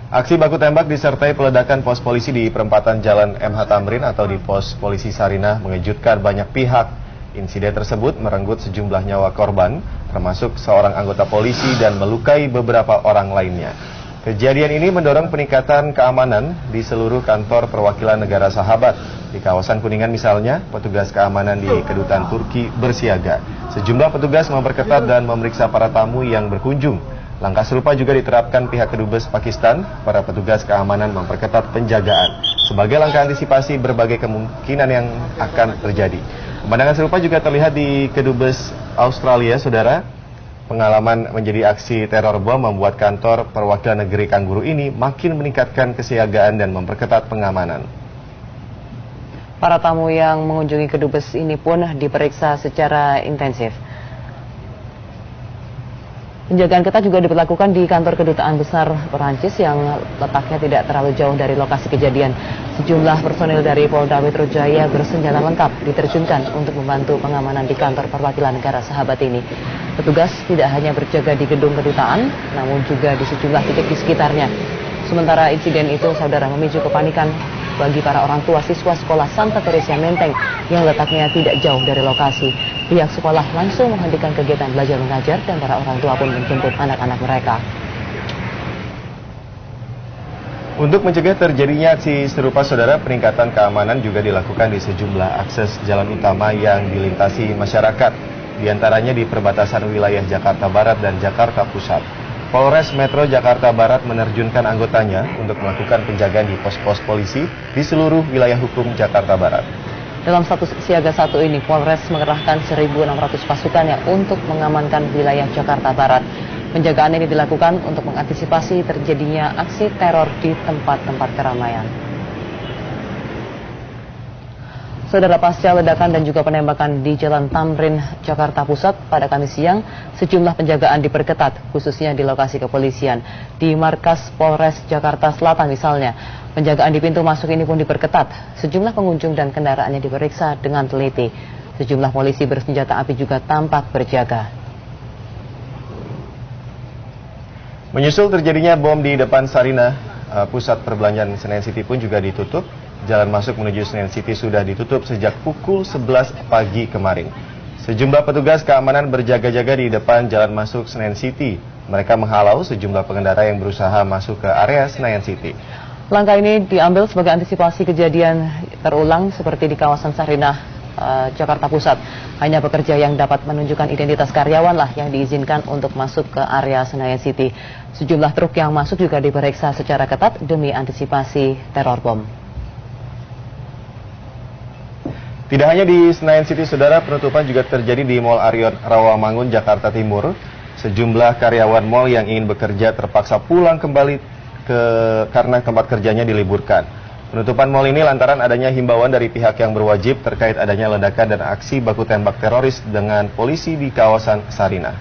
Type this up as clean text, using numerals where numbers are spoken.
Aksi baku tembak disertai peledakan pos polisi di perempatan Jalan MH Tamrin atau di pos polisi Sarinah mengejutkan banyak pihak. Insiden tersebut merenggut sejumlah nyawa korban, termasuk seorang anggota polisi dan melukai beberapa orang lainnya. Kejadian ini mendorong peningkatan keamanan di seluruh kantor perwakilan negara sahabat. Di kawasan Kuningan misalnya, petugas keamanan di Kedutaan Turki bersiaga. Sejumlah petugas memperketat dan memeriksa para tamu yang berkunjung. Langkah serupa juga diterapkan pihak Kedubes Pakistan. Para petugas keamanan memperketat penjagaan sebagai langkah antisipasi berbagai kemungkinan yang akan terjadi. Pemandangan serupa juga terlihat di Kedubes Australia, saudara. Pengalaman menjadi aksi teror bom membuat kantor perwakilan negeri Kangguru ini makin meningkatkan kesiagaan dan memperketat pengamanan. Para tamu yang mengunjungi Kedubes ini pun diperiksa secara intensif. Penjagaan ketat juga diberlakukan di kantor Kedutaan Besar Perancis yang letaknya tidak terlalu jauh dari lokasi kejadian. Sejumlah personil dari Polda Metro Jaya bersenjata lengkap diterjunkan untuk membantu pengamanan di kantor perwakilan negara sahabat ini. Petugas tidak hanya berjaga di gedung kedutaan, namun juga di sejumlah titik di sekitarnya. Sementara insiden itu, saudara, memicu kepanikan bagi para orang tua siswa sekolah Santa Teresia Menteng yang letaknya tidak jauh dari lokasi. Pihak sekolah langsung menghentikan kegiatan belajar mengajar dan para orang tua pun menjemput anak-anak mereka. Untuk mencegah terjadinya aksi serupa, saudara, peningkatan keamanan juga dilakukan di sejumlah akses jalan utama yang dilintasi masyarakat, di antaranya di perbatasan wilayah Jakarta Barat dan Jakarta Pusat. Polres Metro Jakarta Barat menerjunkan anggotanya untuk melakukan penjagaan di pos-pos polisi di seluruh wilayah hukum Jakarta Barat. Dalam status siaga 1 ini, Polres mengerahkan 1.600 pasukannya untuk mengamankan wilayah Jakarta Barat. Penjagaan ini dilakukan untuk mengantisipasi terjadinya aksi teror di tempat-tempat keramaian. Saudara, pasca ledakan dan juga penembakan di Jalan Tamrin, Jakarta Pusat pada Kamis siang, sejumlah penjagaan diperketat, khususnya di lokasi kepolisian. Di markas Polres Jakarta Selatan misalnya, penjagaan di pintu masuk ini pun diperketat. Sejumlah pengunjung dan kendaraannya diperiksa dengan teliti. Sejumlah polisi bersenjata api juga tampak berjaga. Menyusul terjadinya bom di depan Sarinah, pusat perbelanjaan Senen City pun juga ditutup. Jalan masuk menuju Senen City sudah ditutup sejak pukul 11 pagi kemarin. Sejumlah petugas keamanan berjaga-jaga di depan jalan masuk Senen City. Mereka menghalau sejumlah pengendara yang berusaha masuk ke area Senayan City. Langkah ini diambil sebagai antisipasi kejadian terulang seperti di kawasan Sarinah, Jakarta Pusat. Hanya pekerja yang dapat menunjukkan identitas karyawan lah yang diizinkan untuk masuk ke area Senayan City. Sejumlah truk yang masuk juga diperiksa secara ketat demi antisipasi teror bom. Tidak hanya di Senayan City, saudara, penutupan juga terjadi di Mall Arion Rawamangun, Jakarta Timur. Sejumlah karyawan mall yang ingin bekerja terpaksa pulang kembali karena tempat kerjanya diliburkan. Penutupan mall ini lantaran adanya himbauan dari pihak yang berwajib terkait adanya ledakan dan aksi baku tembak teroris dengan polisi di kawasan Sarinah.